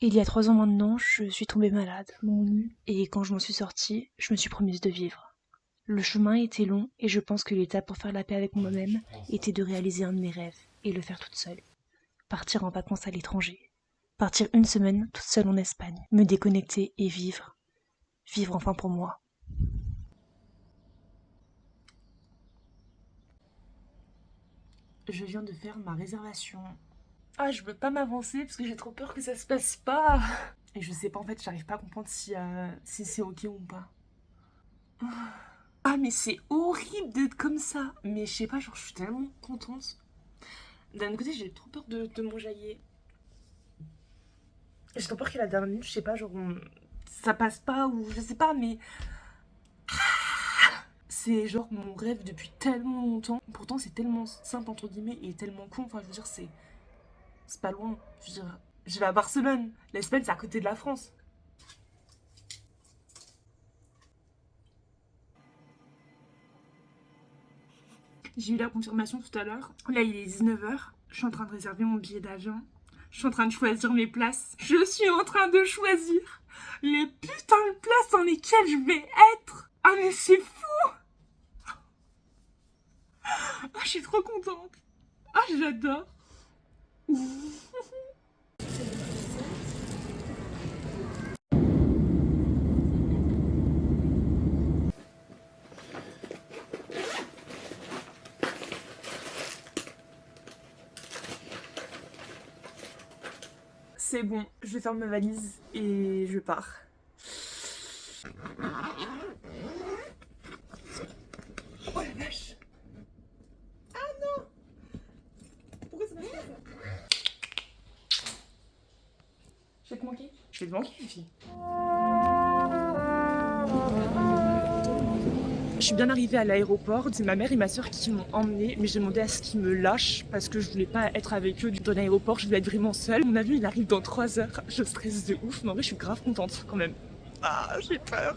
Il y a 3 ans maintenant, je suis tombée malade, et quand je m'en suis sortie, je me suis promise de vivre. Le chemin était long et je pense que l'étape pour faire la paix avec moi-même était de réaliser un de mes rêves et le faire toute seule. Partir en vacances à l'étranger. Partir une semaine toute seule en Espagne. Me déconnecter et vivre. Vivre enfin pour moi. Je viens de faire ma réservation. Ah, je veux pas m'avancer parce que j'ai trop peur que ça se passe pas. Et je sais pas, en fait, j'arrive pas à comprendre si c'est ok ou pas. Ah, mais c'est horrible d'être comme ça. Mais je sais pas, genre, je suis tellement contente. D'un côté, j'ai trop peur de m'enjailler. J'ai trop peur qu'à la dernière minute, je sais pas, genre, ça passe pas ou je sais pas, mais. C'est genre mon rêve depuis tellement longtemps. Pourtant, c'est tellement simple, entre guillemets, et tellement con. Enfin, je veux dire, c'est pas loin. Je veux dire, je vais à Barcelone. L'Espagne, c'est à côté de la France. J'ai eu la confirmation tout à l'heure. Là, il est 19h. Je suis en train de réserver mon billet d'avion. Je suis en train de choisir mes places. Je suis en train de choisir les putains de places dans lesquelles je vais être. Ah, mais c'est fou! Ah, je suis trop contente. Ah, j'adore. C'est bon, je vais faire ma valise et je pars. Oh la vache! Ah non! Pourquoi ça passe pas ça? Je vais te manquer? Je vais te manquer, les filles. Je suis bien arrivée à l'aéroport, c'est ma mère et ma soeur qui m'ont emmenée, mais j'ai demandé à ce qu'ils me lâchent parce que je voulais pas être avec eux dans l'aéroport, je voulais être vraiment seule. Mon avion il arrive dans 3 heures, je stresse de ouf, mais en vrai je suis grave contente quand même. Ah, j'ai peur.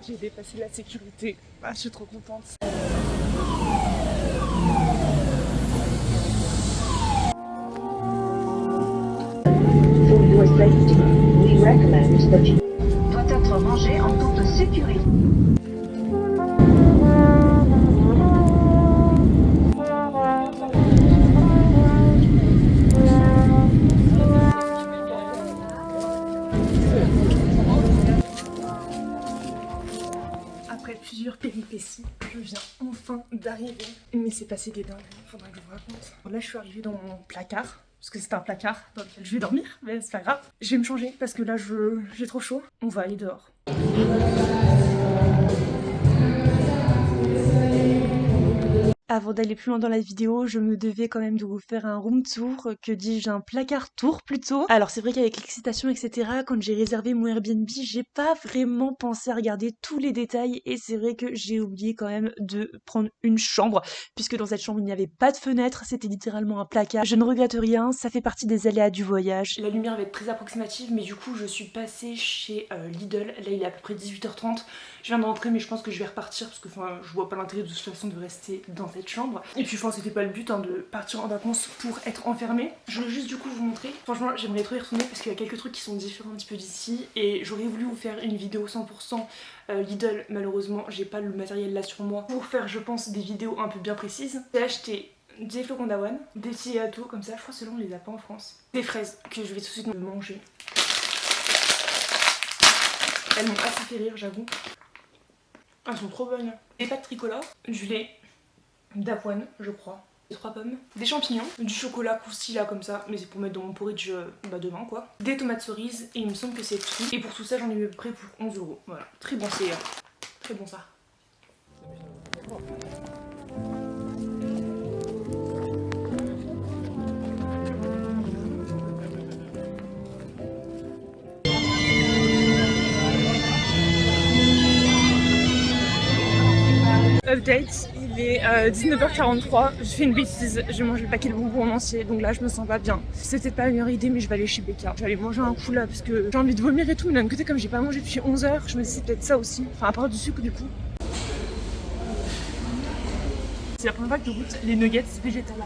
J'ai dépassé la sécurité, ah, je suis trop contente. For your safety, we recommend that you doit être rangé en toute sécurité. Après plusieurs péripéties, je viens enfin d'arriver. Mais c'est passé des dingueries, faudrait que je vous raconte. Là, je suis arrivée dans mon placard, parce que c'est un placard dans lequel je vais dormir, mais c'est pas grave. Je vais me changer parce que là, j'ai trop chaud. On va aller dehors. Avant d'aller plus loin dans la vidéo, je me devais quand même de vous faire un room tour, que dis-je, un placard tour plutôt. Alors c'est vrai qu'avec l'excitation etc, quand j'ai réservé mon Airbnb, j'ai pas vraiment pensé à regarder tous les détails et c'est vrai que j'ai oublié quand même de prendre une chambre, puisque dans cette chambre il n'y avait pas de fenêtre, c'était littéralement un placard. Je ne regrette rien, ça fait partie des aléas du voyage. La lumière va être très approximative, mais du coup je suis passée chez Lidl, là il est à peu près 18h30. Je viens de rentrer mais je pense que je vais repartir parce que je vois pas l'intérêt de toute façon de rester dans cette chambre. Et puis c'était pas le but de partir en vacances pour être enfermée. Je voulais juste du coup vous montrer. Franchement j'aimerais trop y retourner parce qu'il y a quelques trucs qui sont différents un petit peu d'ici. Et j'aurais voulu vous faire une vidéo 100% Lidl. Malheureusement j'ai pas le matériel là sur moi pour faire je pense des vidéos un peu bien précises. J'ai acheté des flocons d'avoine, des petits gâteaux comme ça, je crois que ceux-là on les a pas en France. Des fraises que je vais tout de suite me manger. Elles m'ont assez fait rire j'avoue. Elles sont trop bonnes. Des pâtes tricolores, du lait d'avoine, je crois. 3 pommes, des champignons, du chocolat croustillant là comme ça, mais c'est pour mettre dans mon porridge demain quoi. Des tomates cerises et il me semble que c'est tout. Et pour tout ça j'en ai eu à peu près pour 11 €. Voilà, très bon c'est très bon ça. Update, il est 19h43, je fais une bêtise, je mange le paquet de bonbons en entier, donc là je me sens pas bien. C'est peut-être pas la meilleure idée mais je vais aller chez Becca. Je vais aller manger un coup là parce que j'ai envie de vomir et tout, mais d'un côté comme j'ai pas mangé depuis 11h, je me dis c'est peut-être ça aussi, enfin à part du sucre du coup. C'est la première fois que je goûte les nuggets végétales.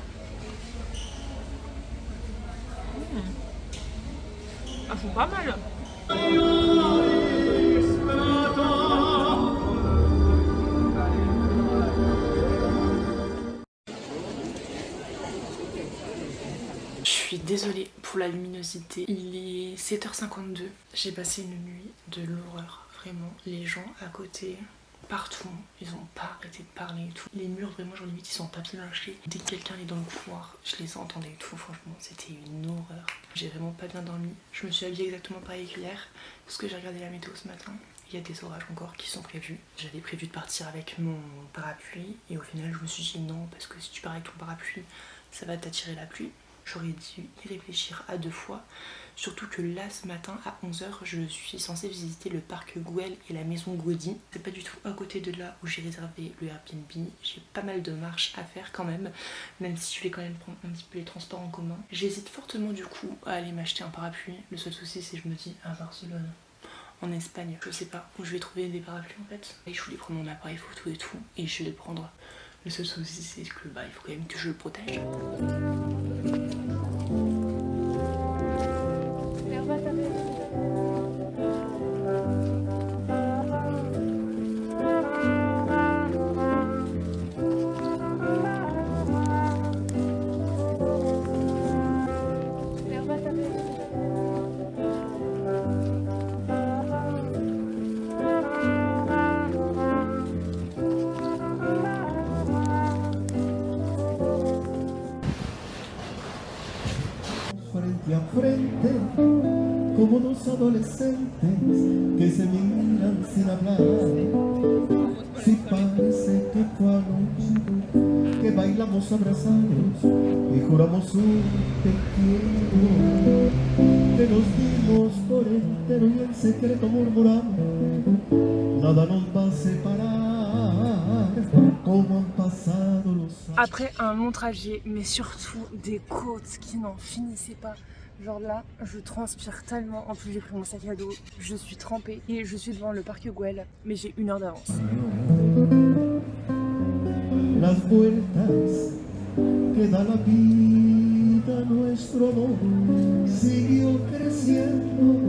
Elles sont pas mal. Je suis désolée pour la luminosité, il est 7h52, j'ai passé une nuit de l'horreur, vraiment. Les gens à côté, partout, ils ont pas arrêté de parler et tout. Les murs, vraiment, genre limite, ils sont en papier mâché. Dès que quelqu'un est dans le couloir, je les entendais et tout, franchement, c'était une horreur. J'ai vraiment pas bien dormi. Je me suis habillée exactement pareil qu'hier, parce que j'ai regardé la météo ce matin. Il y a des orages encore qui sont prévus. J'avais prévu de partir avec mon parapluie, et au final, je me suis dit non, parce que si tu pars avec ton parapluie, ça va t'attirer la pluie. J'aurais dû y réfléchir à 2 fois. Surtout que là, ce matin, à 11h, je suis censée visiter le parc Güell et la maison Gaudi. C'est pas du tout à côté de là où j'ai réservé le Airbnb. J'ai pas mal de marches à faire quand même si je vais quand même prendre un petit peu les transports en commun. J'hésite fortement du coup à aller m'acheter un parapluie. Le seul souci, c'est que je me dis, à Barcelone, en Espagne, je sais pas où je vais trouver des parapluies en fait. Et je voulais prendre mon appareil photo et tout, et je vais le prendre. Le seul souci, c'est que il faut quand même que je le protège. Frente a frente, como dos adolescentes que se miran sin hablar. Si parece que fue anoche que bailamos abrazados y juramos un te quiero, que nos dimos por entero y en secreto murmuramos, nada nos va a separar, como han pasado los años. Après un long trajet, mais surtout des côtes qui n'en finissaient pas. Genre là, je transpire tellement. En plus, j'ai pris mon sac à dos, je suis trempée et je suis devant le parc Güell, mais j'ai 1 heure d'avance. Las vueltas que da la vida, nuestro amor siguió creciendo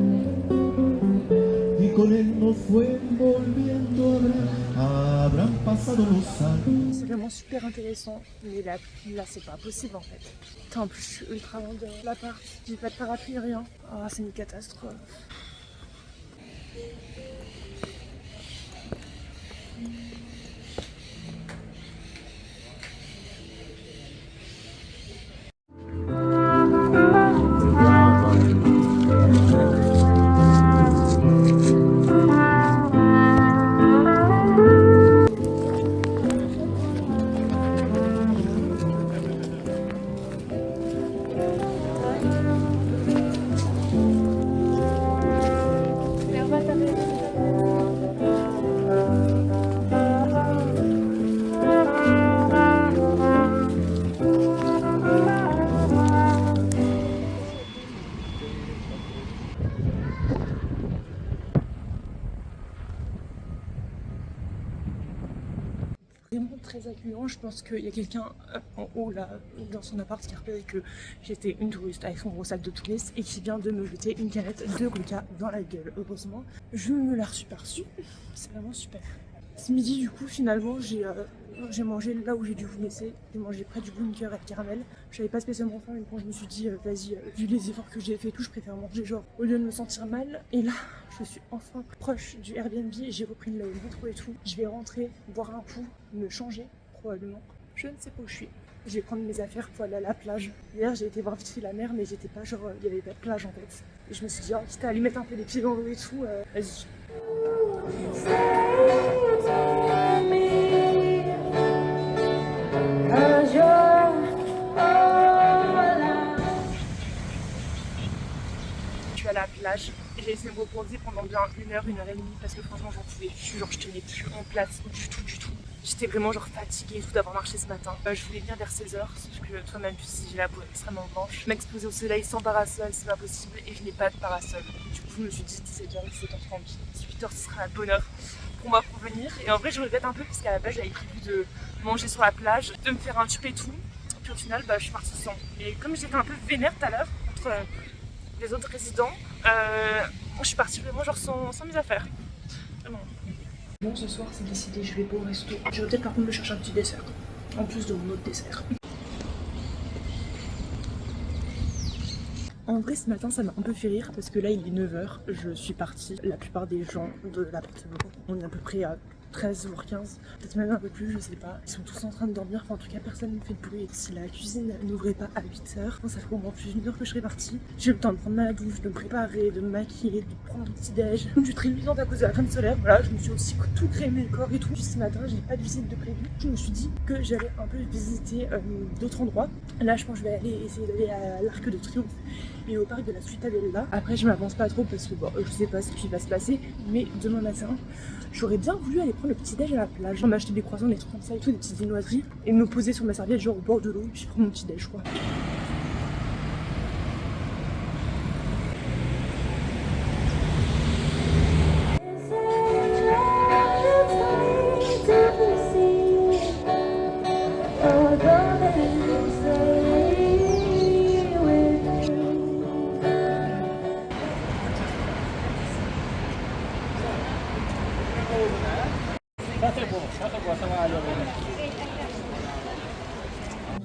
y con él nos fue volviendo a hablar. Habrán pasado los años. C'est vraiment super intéressant, mais la pluie là, c'est pas possible en fait. Putain, en plus, je suis ultra loin de l'appart, j'ai pas de parapluie, rien. Ah, c'est une catastrophe. Vraiment très accueillant. Je pense qu'il y a quelqu'un en haut là dans son appart qui a repéré que j'étais une touriste avec son gros sac de touristes et qui vient de me jeter une canette de coca dans la gueule. Heureusement, je me la suis perçue. C'est vraiment super. Ce midi du coup finalement j'ai mangé là où j'ai dû vous laisser. J'ai mangé près du bunker avec caramel. J'avais pas spécialement faim mais quand je me suis dit vas-y, vu les efforts que j'ai fait et tout, je préfère manger genre au lieu de me sentir mal. Et là je suis enfin proche du Airbnb, j'ai repris le métro et tout. Je vais rentrer, boire un coup, me changer probablement. Je ne sais pas où je suis. Je vais prendre mes affaires pour aller à la plage. Hier j'ai été voir vite fait la mer mais j'étais pas genre, il y avait pas de plage en fait. Et je me suis dit oh, quitte à aller mettre un peu les pieds dans l'eau et tout, vas-y. Je suis à la plage, j'ai essayé de me reposer pendant bien 1 heure, 1 heure et demie parce que franchement j'en pouvais plus, genre je tenais plus en place du tout. J'étais vraiment genre fatiguée et tout d'avoir marché ce matin. Je voulais venir vers 16h, sauf que toi-même tu sais j'ai la peau extrêmement blanche. M'exposer au soleil sans parasol c'est pas possible et je n'ai pas de parasol. Du coup je me suis dit 17h, 17h30, 18h ce sera la bonne heure. pour moi pour venir. Et en vrai je regrette un peu parce qu'à la base j'avais prévu de manger sur la plage, de me faire un tube et tout. Puis au final je suis partie sans. Et comme j'étais un peu vénère tout à l'heure contre les autres résidents, je suis partie vraiment genre sans mes affaires. Vraiment. Bon, ce soir c'est décidé, je vais pas au resto. Je vais peut-être par contre me chercher un petit dessert, en plus de mon autre dessert. En vrai ce matin ça m'a un peu fait rire parce que là il est 9h, je suis partie. La plupart des gens de l'appartement, on est à peu près à 13h15, peut-être même un peu plus, je sais pas. Ils sont tous en train de dormir, enfin en tout cas personne ne fait de bruit. Si la cuisine n'ouvrait pas à 8h, ça ferait au moins plus d'une heure que je serais partie. J'ai eu le temps de prendre ma douche, de me préparer, de me maquiller, de prendre un petit déj. Je suis très luisante à cause de la crème solaire, voilà, je me suis aussi tout crémé le corps et tout. Puis ce matin j'ai pas de visite de prévu, je me suis dit que j'allais un peu visiter d'autres endroits. Là je pense que je vais aller essayer d'aller à l'Arc de Triomphe et au parc de la Ciutadella. Après je m'avance pas trop parce que bon, je sais pas ce qui va se passer, mais demain matin j'aurais bien voulu aller prendre le petit déj à la plage, m'acheter des croissants, des trucs comme ça et tout, des petites viennoiseries, et me poser sur ma serviette genre au bord de l'eau et puis prendre mon petit déj quoi.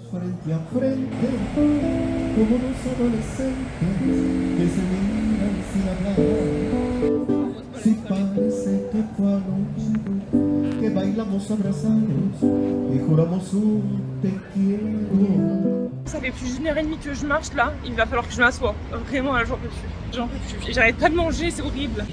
Frente a frente, como dos adolescentes que se miran sin hablar. Si parece que fue anoche que bailamos abrazados y juramos un te quiero. Ça fait plus d'une heure et demie que je marche là, il va falloir que je m'assoie. Vraiment là j'en peux plus. J'en peux plus. Et j'arrête pas de manger, c'est horrible.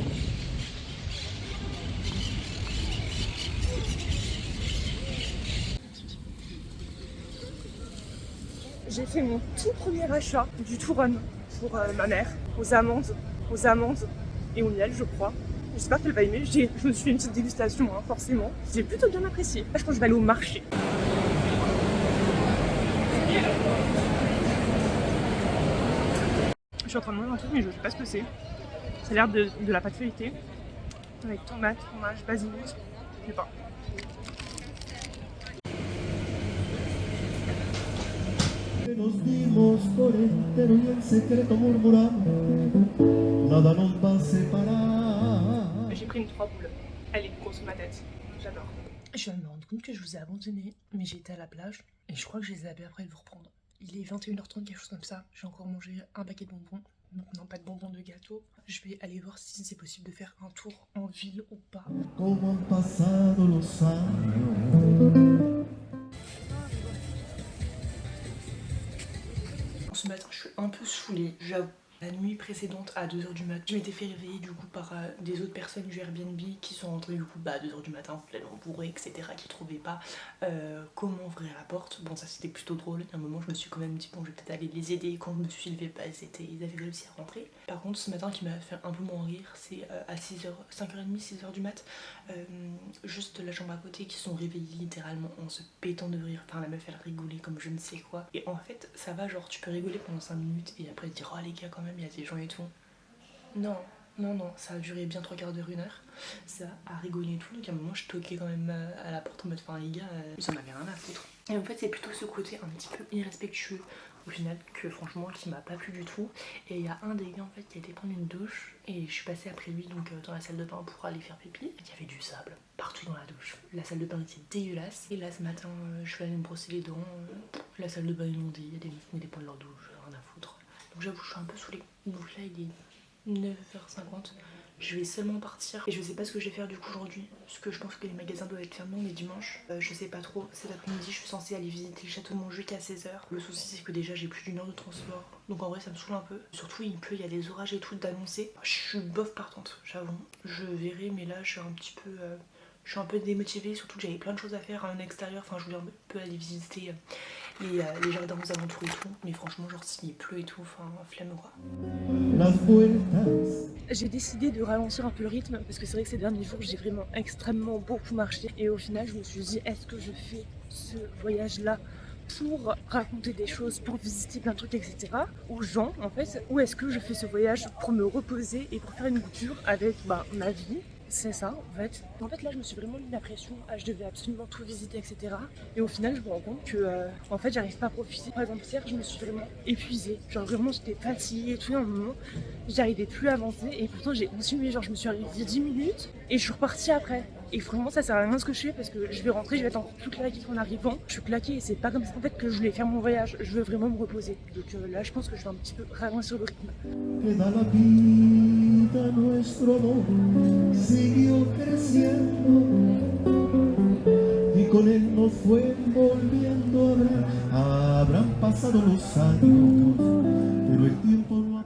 J'ai fait mon tout premier achat du Touron pour ma mère, aux amandes et au miel je crois. J'espère qu'elle va aimer, je me suis fait une petite dégustation hein, forcément. J'ai plutôt bien apprécié. Là je pense que je vais aller au marché. Je suis en train de manger un truc mais je sais pas ce que c'est. Ça a l'air de la pâte feuilletée avec tomate, fromage, basilic, je sais pas. Nos dimos por entero y en secreto murmuramos, nada nos va a separar. J'ai pris une 3 boules. Elle est grosse ma tête. J'adore. Je viens de me rendre compte que je vous ai abandonné, mais j'étais à la plage et je crois que je les ai appelés après de vous reprendre. Il est 21h30, quelque chose comme ça. J'ai encore mangé un paquet de bonbons. Non, pas de bonbons, de gâteaux. Je vais aller voir si c'est possible de faire un tour en ville ou pas. Como han pasado los años. Ce matin, je suis un peu saoulée, j'avoue. La nuit précédente, à 2h du matin, je m'étais fait réveiller du coup par des autres personnes du Airbnb qui sont rentrées du coup à 2h du matin, complètement bourrées, etc. qui trouvaient pas comment ouvrir la porte. Bon, ça c'était plutôt drôle. À un moment, je me suis quand même dit, bon, je vais peut-être aller les aider. Quand je me suis levée, bah, ils avaient réussi à rentrer. Par contre, ce matin qui m'a fait un peu moins rire, c'est à 5h30, 6h du mat, juste la chambre à côté qui sont réveillés littéralement en se pétant de rire. Enfin, la meuf elle rigolait comme je ne sais quoi. Et en fait, ça va, genre tu peux rigoler pendant 5 minutes et après te dire, oh les gars, quand même, il y a des gens et tout. Non, ça a duré bien 3 quarts d'heure, 1 heure. Ça a rigolé et tout. Donc à un moment, je toquais quand même à la porte en mode, enfin les gars, ils en avaient rien à foutre. Et en fait, c'est plutôt ce côté un petit peu irrespectueux au final que franchement qui m'a pas plu du tout. Et il y a un des gars en fait qui a été prendre une douche et je suis passée après lui donc dans la salle de bain pour aller faire pipi. Et il y avait du sable partout dans la douche. La salle de bain était dégueulasse. Et là ce matin, je suis allée me brosser les dents. La salle de bain inondée, il y a des meufs qui mettaient pas de leur douche, rien à foutre. Donc j'avoue, je suis un peu saoulée. Donc là, il est 9h50. Je vais seulement partir et je sais pas ce que je vais faire du coup aujourd'hui parce que je pense que les magasins doivent être fermés, on est dimanche. Je sais pas trop, cet après-midi je suis censée aller visiter le château de Montjuic à 16h. Le souci c'est que déjà j'ai plus d'1 heure de transport, donc en vrai ça me saoule un peu. Surtout il pleut, il y a des orages et tout d'annoncer. Je suis bof partante, j'avoue. Je verrai, mais là je suis un petit peu... je suis un peu démotivée, surtout que j'avais plein de choses à faire en extérieur. Enfin je voulais un peu aller visiter les jardins aux alentours et tout. Mais franchement genre s'il pleut et tout, enfin flemme quoi. J'ai décidé de ralentir un peu le rythme parce que c'est vrai que ces derniers jours j'ai vraiment extrêmement beaucoup marché. Et au final je me suis dit, est-ce que je fais ce voyage là pour raconter des choses, pour visiter plein de trucs, etc. aux gens en fait, ou est-ce que je fais ce voyage pour me reposer et pour faire une bouture avec ma vie c'est ça en fait. En fait là je me suis vraiment mis la pression, je devais absolument tout visiter etc. Et au final je me rends compte que en fait j'arrive pas à profiter. Par exemple hier je me suis vraiment épuisée, genre vraiment j'étais fatiguée et tout, à un moment j'arrivais plus à avancer et pourtant j'ai continué, genre je me suis arrêtée 10 minutes et je suis repartie après. Et vraiment ça sert à rien ce que je fais parce que je vais rentrer, je vais être encore plus claquée qu'en arrivant. Je suis claquée et c'est pas comme ça en fait que je voulais faire mon voyage, je veux vraiment me reposer. Donc là je pense que je vais un petit peu ralentir le rythme. Que da la vida nuestro amor siguió creciendo y con él nos fue volviendo a hablar. Habrán pasado los años, pero el tiempo no ha...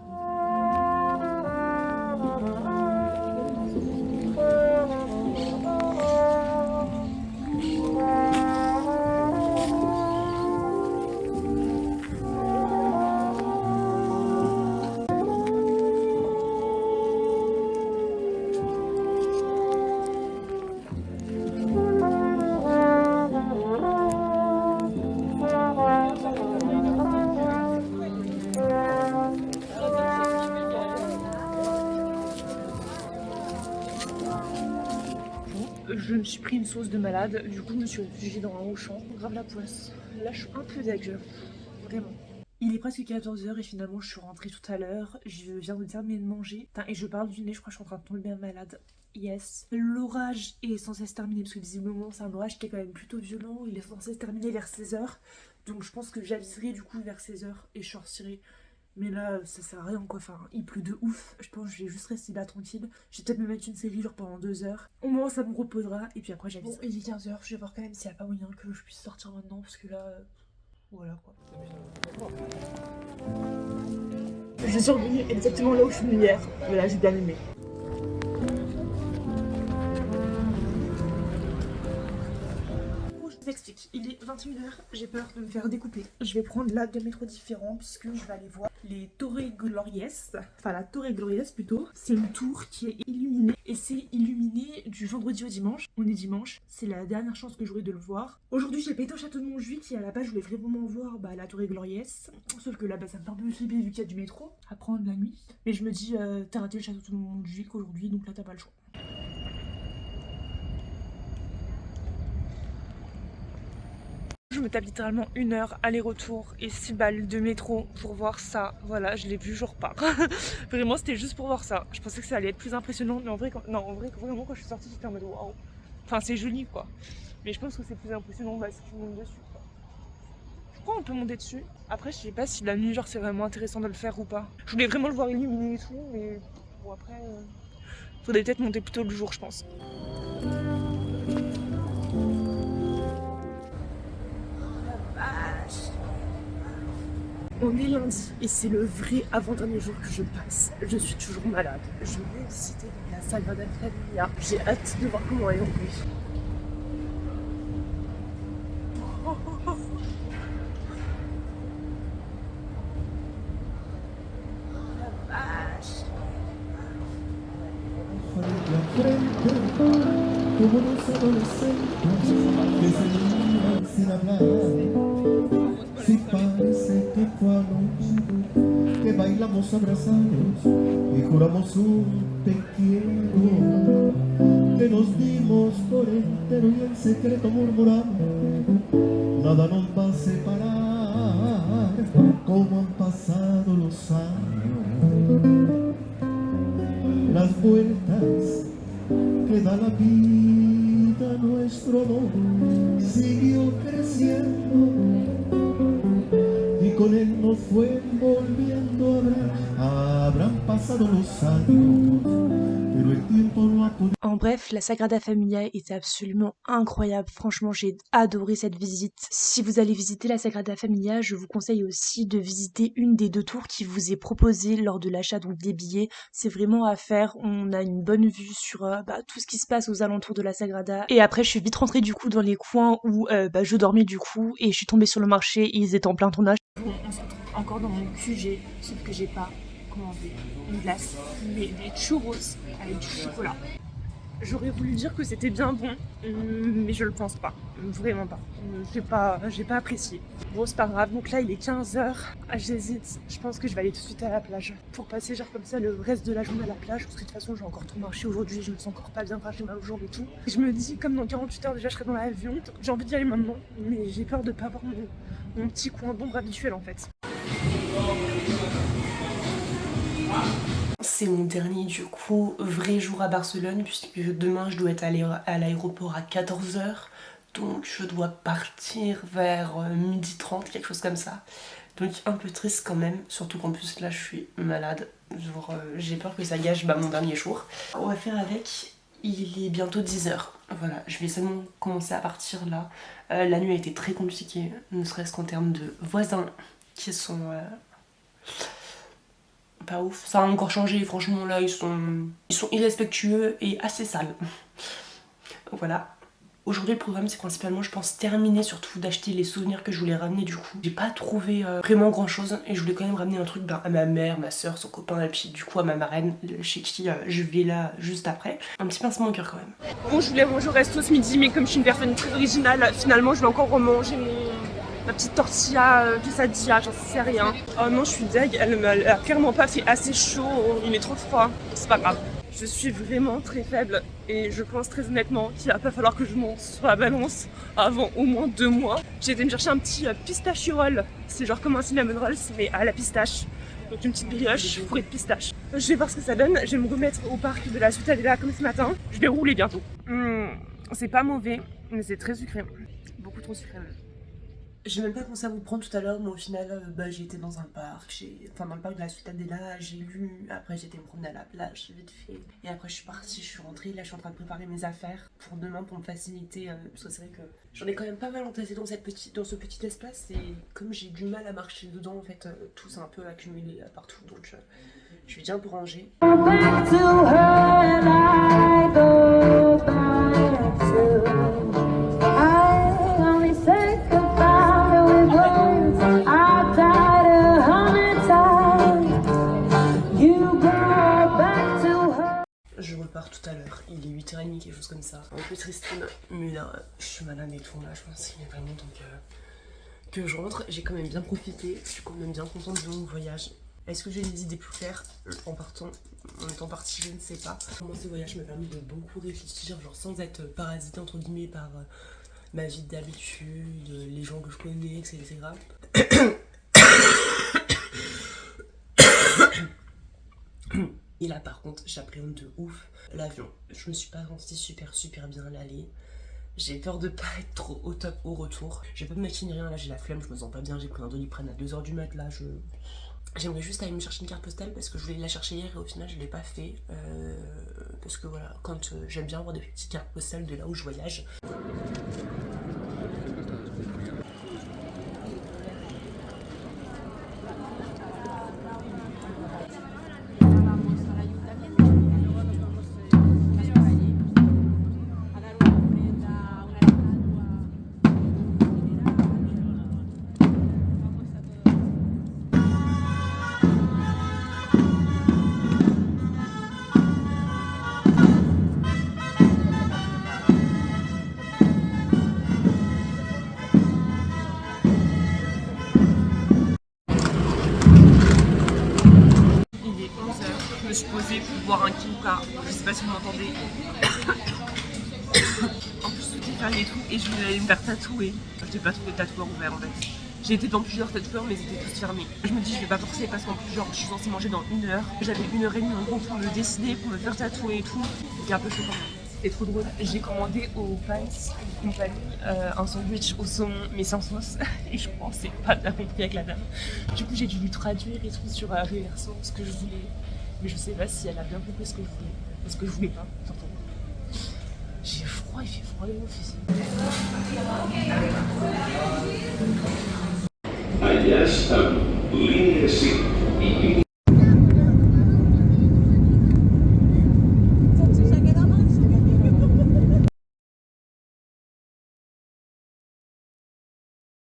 Je me suis pris une sauce de malade, du coup je me suis réfugiée dans un Auchan, grave la poisse. Là je suis un peu deg, vraiment. Il est presque 14h et finalement je suis rentrée tout à l'heure, je viens de terminer de manger. Putain, et je parle du nez, je crois que je suis en train de tomber bien malade. Yes. L'orage est censé se terminer parce que visiblement c'est un orage qui est quand même plutôt violent, il est censé se terminer vers 16h. Donc je pense que j'aviserai du coup vers 16h et je sortirai. Mais là, ça sert à rien quoi, enfin, il pleut de ouf. Je pense que je vais juste rester là tranquille. Je vais peut-être me mettre une série genre pendant 2 heures. Au moins ça me reposera et puis après j'avise. Bon, il est 15h, je vais voir quand même s'il n'y a pas moyen que je puisse sortir maintenant parce que là, voilà quoi. Je suis revenue exactement là où je suis venue hier, mais là j'ai bien aimé. Je m'explique, il est 21h, j'ai peur de me faire découper. Je vais prendre là 2 métros différents puisque je vais aller voir les Torre Glorias, enfin la Torre Glorias plutôt. C'est une tour qui est illuminée et c'est illuminé du vendredi au dimanche. On est dimanche, c'est la dernière chance que j'aurai de le voir. Aujourd'hui j'ai pas été au château de Montjuic qui à la base je voulais vraiment voir la Torre Glorias. Sauf que là ça me fait un peu flipper vu qu'il y a du métro à prendre la nuit. Mais je me dis t'as raté le château de Montjuic aujourd'hui donc là t'as pas le choix. Je me tape littéralement 1 heure aller-retour et 6 balles de métro pour voir ça. Voilà, je l'ai vu, je repars. Vraiment, c'était juste pour voir ça. Je pensais que ça allait être plus impressionnant, mais en vrai, vraiment, quand je suis sortie, j'étais en mode waouh. Enfin, c'est joli quoi. Mais je pense que c'est plus impressionnant si tu montes dessus. Quoi. Je crois qu'on peut monter dessus. Après, je sais pas si la nuit, genre, c'est vraiment intéressant de le faire ou pas. Je voulais vraiment le voir illuminé et tout, mais bon, après, faudrait peut-être monter plutôt le jour, je pense. On est lundi et c'est le vrai avant-dernier jour que je passe. Je suis toujours malade. Je vais visiter la Sagrada Familia. J'ai hâte de voir comment elle est en plus. Como los adolescentes que se miran sin hablar. Si parece que fue anoche que bailamos abrazados y juramos un te quiero, que nos dimos por entero y en secreto murmuramos, nada nos va a separar, como han pasado los años, las vueltas que da la vida, nuestro amor siguió creciendo y con él nos fue volviendo a hablar. Habrán pasado los años, pero el tiempo no ha podido... En bref, la Sagrada Familia était absolument incroyable. Franchement, j'ai adoré cette visite. Si vous allez visiter la Sagrada Familia, je vous conseille aussi de visiter une des 2 tours qui vous est proposée lors de l'achat des billets. C'est vraiment à faire. On a une bonne vue sur tout ce qui se passe aux alentours de la Sagrada. Et après, je suis vite rentrée du coup dans les coins où je dormais du coup et je suis tombée sur le marché et ils étaient en plein tournage. Bon, on se retrouve encore dans mon QG, sauf que j'ai pas commandé une glace, mais des churros avec du chocolat. J'aurais voulu dire que c'était bien bon, mais je le pense pas. Vraiment pas. J'ai pas apprécié. Bon, c'est pas grave. Donc là, il est 15h. J'hésite. Je pense que je vais aller tout de suite à la plage. Pour passer genre comme ça le reste de la journée à la plage. Parce que de toute façon, j'ai encore trop marché aujourd'hui. Je me sens encore pas bien. Enfin, j'ai mal aux jambes et tout. Et je me dis, comme dans 48 heures déjà, je serai dans l'avion. J'ai envie d'y aller maintenant. Mais j'ai peur de pas avoir mon petit coin d'ombre habituel en fait. C'est mon dernier du coup vrai jour à Barcelone puisque demain je dois être à l'aéroport à 14h, donc je dois partir vers 12h30, quelque chose comme ça. Donc un peu triste quand même, surtout qu'en plus là je suis malade, genre j'ai peur que ça gâche mon dernier jour. On va faire avec, il est bientôt 10h, voilà, je vais seulement commencer à partir là. La nuit a été très compliquée, ne serait-ce qu'en termes de voisins qui sont... pas ouf, ça a encore changé, franchement là ils sont irrespectueux et assez sales. Voilà. Aujourd'hui le programme c'est principalement je pense terminer surtout d'acheter les souvenirs que je voulais ramener du coup. J'ai pas trouvé vraiment grand chose et je voulais quand même ramener un truc à ma mère, ma soeur, son copain et puis du coup à ma marraine chez qui je vais là juste après. Un petit pincement au cœur quand même. Bon je voulais manger au resto ce midi mais comme je suis une personne très originale finalement je vais encore remanger ma petite tortilla quesadilla, j'en sais rien. Oh non, je suis deg, elle a clairement pas fait assez chaud, il est trop froid. C'est pas grave. Je suis vraiment très faible et je pense très honnêtement qu'il va pas falloir que je monte sur la balance avant au moins 2 mois. J'ai été me chercher un petit pistachio roll. C'est genre comme un cinnamon rolls mais à la pistache. Donc une petite brioche fourrée de pistache. Je vais voir ce que ça donne. Je vais me remettre au parc de la Ciutadella comme ce matin. Je vais rouler bientôt. C'est pas mauvais, mais c'est très sucré. Beaucoup trop sucré même. J'ai même pas pensé à vous prendre tout à l'heure, mais au final, j'ai été dans un parc, dans le parc de la Ciutadella, j'ai lu, après j'ai été me promener à la plage, vite fait. Et après je suis partie, je suis rentrée, là je suis en train de préparer mes affaires pour demain pour me faciliter, parce que c'est vrai que j'en ai quand même pas mal entassé dans ce petit espace, et comme j'ai du mal à marcher dedans, en fait, tout s'est un peu accumulé partout, donc je vais bien pour ranger. Je repars tout à l'heure, il est 8h30, quelque chose comme ça. Un peu tristoune, mais là, je suis malade et tout, là, je pense qu'il est vraiment temps que je rentre. J'ai quand même bien profité, je suis quand même bien contente de mon voyage. Est-ce que j'ai des idées plus claires en partant, en étant partie, je ne sais pas. Comment ce voyage m'a permis de beaucoup réfléchir, genre sans être parasité entre guillemets par ma vie d'habitude, les gens que je connais, etc. Et là par contre j'appréhende de ouf l'avion. Je me suis pas sentie super bien à l'aller. J'ai peur de pas être trop au top au retour. Je vais pas me machiner rien là, j'ai la flemme, je me sens pas bien, j'ai pris un Doliprane à 2h du mat là. J'aimerais juste aller me chercher une carte postale parce que je voulais la chercher hier et au final je l'ai pas fait. Parce que voilà, quand j'aime bien avoir des petites cartes postales de là où je voyage. Je me suis posée pour boire un kimka, je sais pas si vous m'entendez. En plus tout est fermé et tout, et je voulais aller me faire tatouer. J'ai pas trouvé de tatoueur ouvert en fait. J'ai été dans plusieurs tatoueurs mais ils étaient tous fermés. Je me dis je vais pas forcer parce qu'en plus genre je suis censée manger dans 1 heure. J'avais 1h30 en gros pour me décider, pour me faire tatouer et tout. C'était un peu chaud quand même. C'est trop drôle. J'ai commandé au Pants compagnie un sandwich au saumon mais sans sauce et je pensais pas bien compris avec la dame. Du coup j'ai dû lui traduire et tout sur Reverso ce que je voulais. Mais je sais pas si elle a bien compris ce que je voulais. Parce que je voulais pas, surtout. J'ai froid, il fait froid de ouf ici. Allá están, líneas y